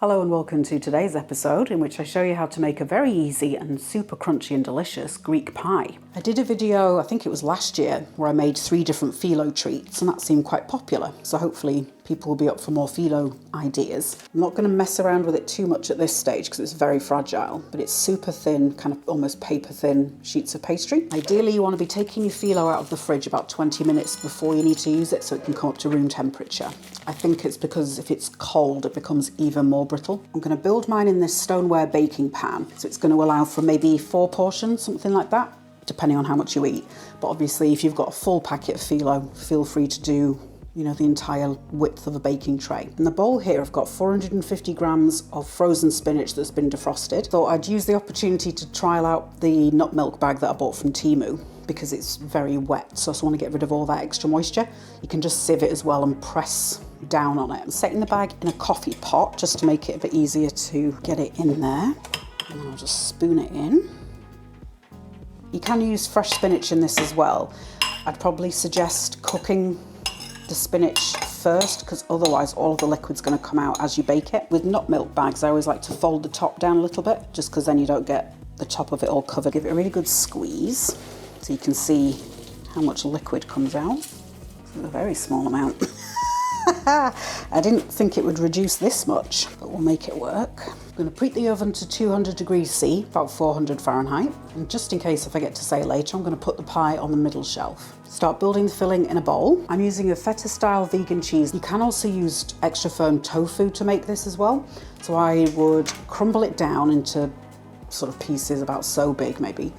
Hello and welcome to today's episode in which I show you how to make a very easy and super crunchy and delicious Greek pie. I did a video, I think it was last year, where I made 3 different phyllo treats and that seemed quite popular. So hopefully people will be up for more phyllo ideas. I'm not going to mess around with it too much at this stage because it's very fragile, but it's super thin, kind of almost paper thin sheets of pastry. Ideally you want to be taking your phyllo out of the fridge about 20 minutes before you need to use it so it can come up to room temperature. I think it's because if it's cold it becomes even more brittle. I'm going to build mine in this stoneware baking pan, so it's going to allow for maybe 4 portions, something like that, depending on how much you eat. But obviously if you've got a full packet of phyllo, feel free to do, you know, the entire width of a baking tray. In the bowl here I've got 450 grams of frozen spinach that's been defrosted. Thought I'd use the opportunity to trial out the nut milk bag that I bought from Temu because it's very wet, so I just want to get rid of all that extra moisture. You can just sieve it as well and press down on it. I'm setting the bag in a coffee pot just to make it a bit easier to get it in there. And then I'll just spoon it in. You can use fresh spinach in this as well. I'd probably suggest cooking the spinach first because otherwise all of the liquid's going to come out as you bake it. With nut milk bags I always like to fold the top down a little bit just because then you don't get the top of it all covered. Give it a really good squeeze so you can see how much liquid comes out. It's a very small amount. I didn't think it would reduce this much, but we'll make it work. I'm going to preheat the oven to 200 degrees C, about 400 Fahrenheit. And just in case if I get to say later, I'm going to put the pie on the middle shelf. Start building the filling in a bowl. I'm using a feta style vegan cheese. You can also use extra firm tofu to make this as well. So I would crumble it down into sort of pieces about so big maybe.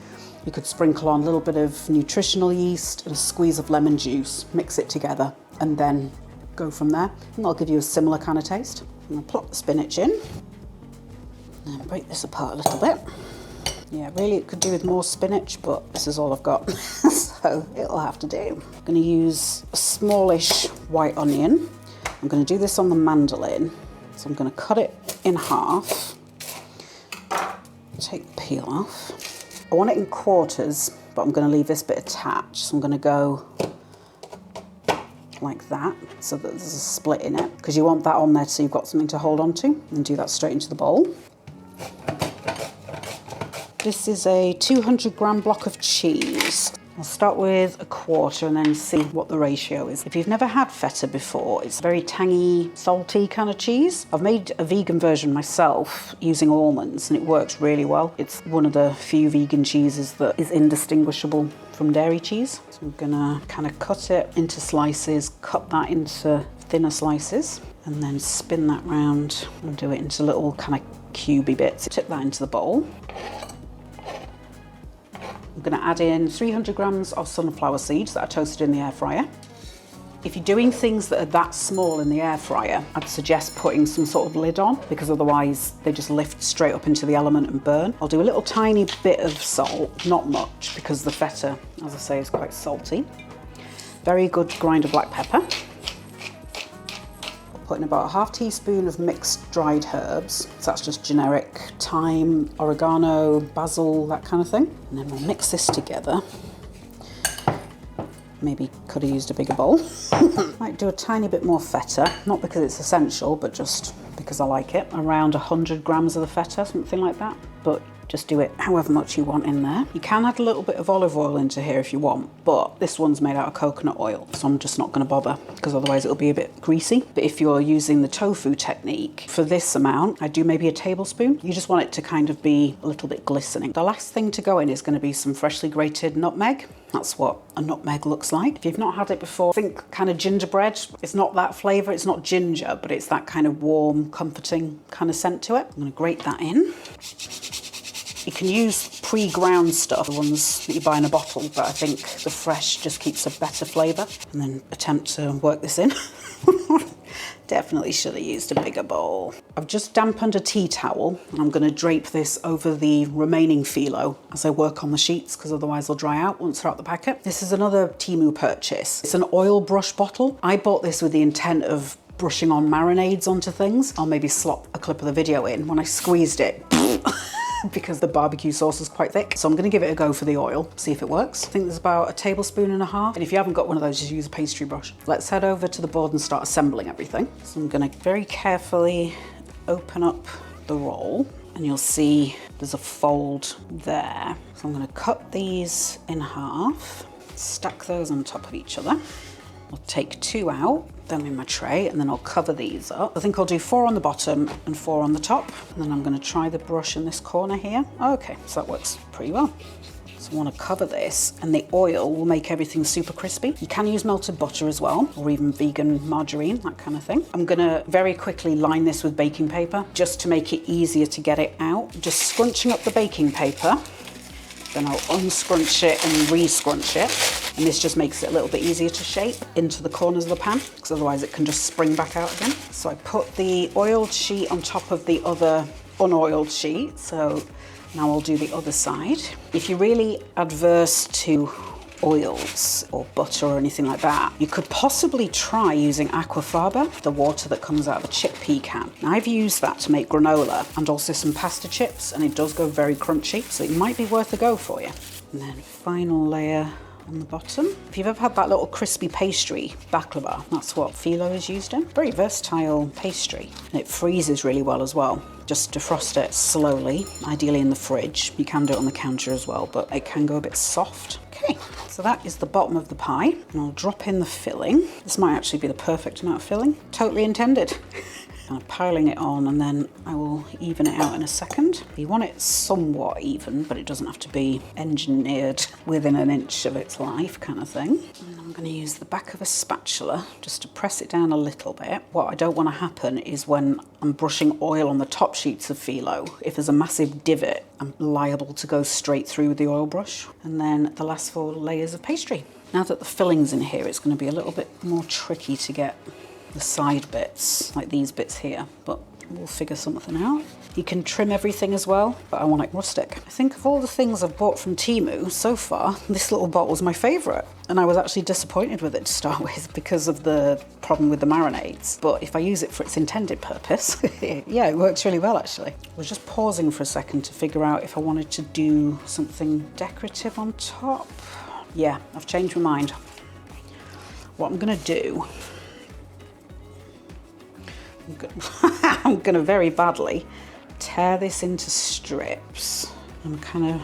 You could sprinkle on a little bit of nutritional yeast and a squeeze of lemon juice, mix it together and then go from there. And that'll give you a similar kind of taste. I'm going to plop the spinach in and break this apart a little bit. Yeah, really it could do with more spinach, but this is all I've got, so it'll have to do. I'm going to use a smallish white onion. I'm going to do this on the mandolin, so I'm going to cut it in half, take the peel off. I want it in quarters, but I'm going to leave this bit attached, so I'm going to go like that so that there's a split in it because you want that on there so you've got something to hold on to, and do that straight into the bowl. This is a 200 gram block of cheese. I'll start with a quarter and then see what the ratio is. If you've never had feta before, it's very tangy, salty kind of cheese. I've made a vegan version myself using almonds and it works really well. It's one of the few vegan cheeses that is indistinguishable from dairy cheese. So I'm gonna kind of cut it into slices, cut that into thinner slices, and then spin that round and do it into little kind of cubey bits. Tip that into the bowl. I'm going to add in 300 grams of sunflower seeds that I toasted in the air fryer. If you're doing things that are that small in the air fryer, I'd suggest putting some sort of lid on because otherwise they just lift straight up into the element and burn. I'll do a little tiny bit of salt, not much, because the feta, as I say, is quite salty. Very good grind of black pepper. Put in about a half teaspoon of mixed dried herbs. So that's just generic thyme, oregano, basil, that kind of thing. And then we'll mix this together. Maybe could have used a bigger bowl. Might do a tiny bit more feta, not because it's essential, but just because I like it. Around 100 grams of the feta, something like that. But just do it however much you want in there. You can add a little bit of olive oil into here if you want, but this one's made out of coconut oil, so I'm just not going to bother because otherwise it'll be a bit greasy. But if you're using the tofu technique, for this amount, I do maybe a tablespoon. You just want it to kind of be a little bit glistening. The last thing to go in is going to be some freshly grated nutmeg. That's what a nutmeg looks like. If you've not had it before, think kind of gingerbread. It's not that flavour, it's not ginger, but it's that kind of warm, comforting kind of scent to it. I'm going to grate that in. You can use pre-ground stuff, the ones that you buy in a bottle, but I think the fresh just keeps a better flavour. And then attempt to work this in. Definitely should have used a bigger bowl. I've just dampened a tea towel and I'm going to drape this over the remaining phyllo as I work on the sheets because otherwise they'll dry out once they're out the packet. This is another Temu purchase. It's an oil brush bottle. I bought this with the intent of brushing on marinades onto things. I'll maybe slop a clip of the video in. When I squeezed it, because the barbecue sauce is quite thick. So I'm going to give it a go for the oil, see if it works. I think there's about 1.5 tablespoons. And if you haven't got one of those, just use a pastry brush. Let's head over to the board and start assembling everything. So I'm going to very carefully open up the roll and you'll see there's a fold there. So I'm going to cut these in half, stack those on top of each other. I'll take 2 out, them in my tray, and then I'll cover these up. I think I'll do 4 on the bottom and 4 on the top. And then I'm going to try the brush in this corner here. Okay, so that works pretty well. So I want to cover this, and the oil will make everything super crispy. You can use melted butter as well, or even vegan margarine, that kind of thing. I'm going to very quickly line this with baking paper just to make it easier to get it out. Just scrunching up the baking paper, then I'll unscrunch it and re-scrunch it. And this just makes it a little bit easier to shape into the corners of the pan, because otherwise it can just spring back out again. So I put the oiled sheet on top of the other unoiled sheet. So now I'll do the other side. If you're really adverse to oils or butter or anything like that, you could possibly try using aquafaba, the water that comes out of a chickpea can. Now, I've used that to make granola and also some pasta chips, and it does go very crunchy, so it might be worth a go for you. And then final layer on the bottom. If you've ever had that little crispy pastry, baklava, that's what phyllo is used in. Very versatile pastry, and it freezes really well as well. Just defrost it slowly, ideally in the fridge. You can do it on the counter as well, but it can go a bit soft. Okay, so that is the bottom of the pie, and I'll drop in the filling. This might actually be the perfect amount of filling. Totally intended. Kind of piling it on, and then I will even it out in a second. You want it somewhat even, but it doesn't have to be engineered within an inch of its life kind of thing. And I'm going to use the back of a spatula just to press it down a little bit. What I don't want to happen is when I'm brushing oil on the top sheets of phyllo, if there's a massive divot, I'm liable to go straight through with the oil brush. And then the last 4 layers of pastry. Now that the filling's in here, it's going to be a little bit more tricky to get the side bits, like these bits here, but we'll figure something out. You can trim everything as well, but I want it rustic. I think of all the things I've bought from Temu so far, this little bottle's my favourite, and I was actually disappointed with it to start with because of the problem with the marinades. But if I use it for its intended purpose, yeah, it works really well actually. I was just pausing for a second to figure out if I wanted to do something decorative on top. Yeah, I've changed my mind. What I'm gonna do, I'm gonna very badly tear this into strips. I'm kind of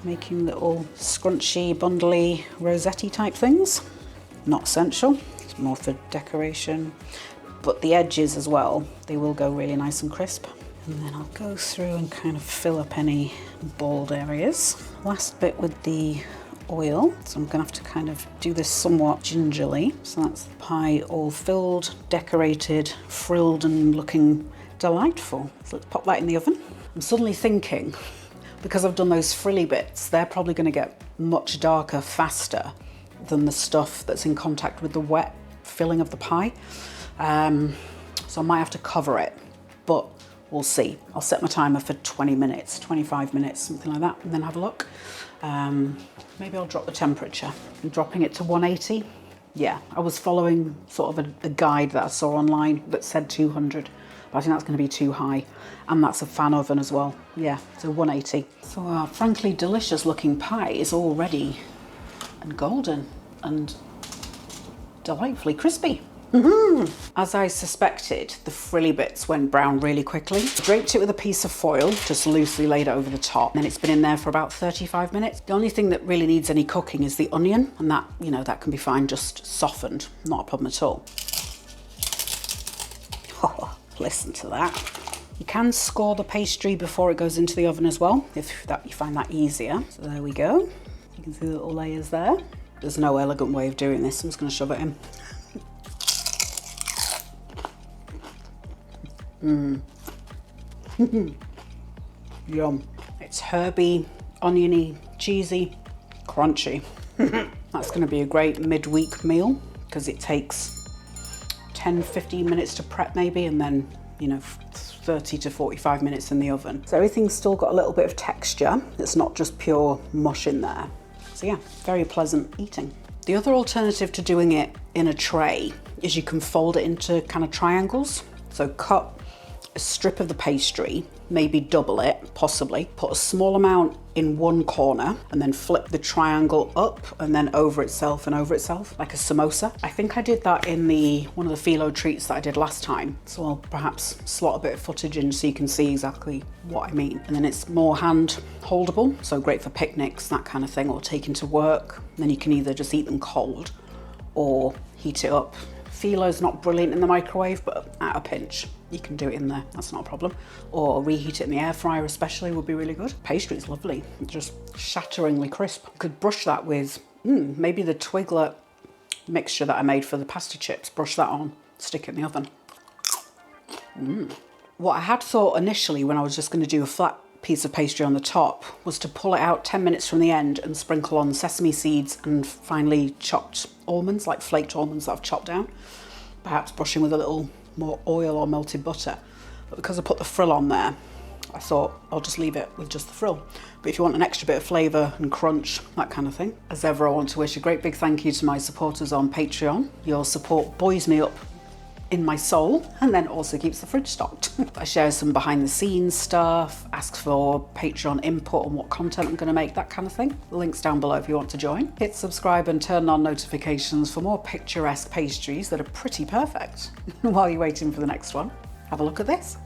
making little scrunchy, bundly, rosette type things. Not essential, it's more for decoration. But the edges as well, they will go really nice and crisp. And then I'll go through and kind of fill up any bald areas. Last bit with the oil, so I'm gonna have to kind of do this somewhat gingerly. So that's the pie all filled, decorated, frilled and looking delightful. So let's pop that in the oven. I'm suddenly thinking, because I've done those frilly bits, they're probably gonna get much darker faster than the stuff that's in contact with the wet filling of the pie. So I might have to cover it, but we'll see. I'll set my timer for 20 minutes, 25 minutes, something like that, and then have a look. Maybe I'll drop the temperature. I'm dropping it to 180. Yeah, I was following sort of a guide that I saw online that said 200, but I think that's going to be too high. And that's a fan oven as well. Yeah, so 180. So our frankly delicious looking pie is all ready and golden and delightfully crispy. As I suspected, the frilly bits went brown really quickly. I draped it with a piece of foil, just loosely laid it over the top, and it's been in there for about 35 minutes. The only thing that really needs any cooking is the onion, and that, you know, that can be fine, just softened, not a problem at all. Oh, listen to that. You can score the pastry before it goes into the oven as well, if you find that easier. So there we go. You can see the little layers there. There's no elegant way of doing this, I'm just gonna shove it in. Yum. It's herby, oniony, cheesy, crunchy. That's going to be a great midweek meal because it takes 10-15 minutes to prep maybe, and then, you know, 30 to 45 minutes in the oven. So everything's still got a little bit of texture. It's not just pure mush in there. So yeah, very pleasant eating. The other alternative to doing it in a tray is you can fold it into kind of triangles. So cut a strip of the pastry, maybe double it, possibly, put a small amount in one corner and then flip the triangle up and then over itself and over itself, like a samosa. I think I did that in one of the phyllo treats that I did last time. So I'll perhaps slot a bit of footage in so you can see exactly what I mean. And then it's more hand holdable, so great for picnics, that kind of thing, or taking to work. And then you can either just eat them cold or heat it up. Phyllo's not brilliant in the microwave, but at a pinch, you can do it in there, that's not a problem. Or reheat it in the air fryer especially would be really good. Pastry's lovely, just shatteringly crisp. You could brush that with maybe the Twiglet mixture that I made for the pasta chips. Brush that on, stick it in the oven. What I had thought initially when I was just going to do a flat piece of pastry on the top was to pull it out 10 minutes from the end and sprinkle on sesame seeds and finely chopped almonds, like flaked almonds that I've chopped down, perhaps brushing with a little more oil or melted butter. But because I put the frill on there, I thought I'll just leave it with just the frill. But if you want an extra bit of flavour and crunch, that kind of thing. As ever, I want to wish a great big thank you to my supporters on Patreon. Your support buoys me up in my soul and then also keeps the fridge stocked. I share some behind the scenes stuff, ask for Patreon input on what content I'm going to make, that kind of thing. The link's down below if you want to join. Hit subscribe and turn on notifications for more picturesque pastries that are pretty perfect. While you're waiting for the next one, have a look at this.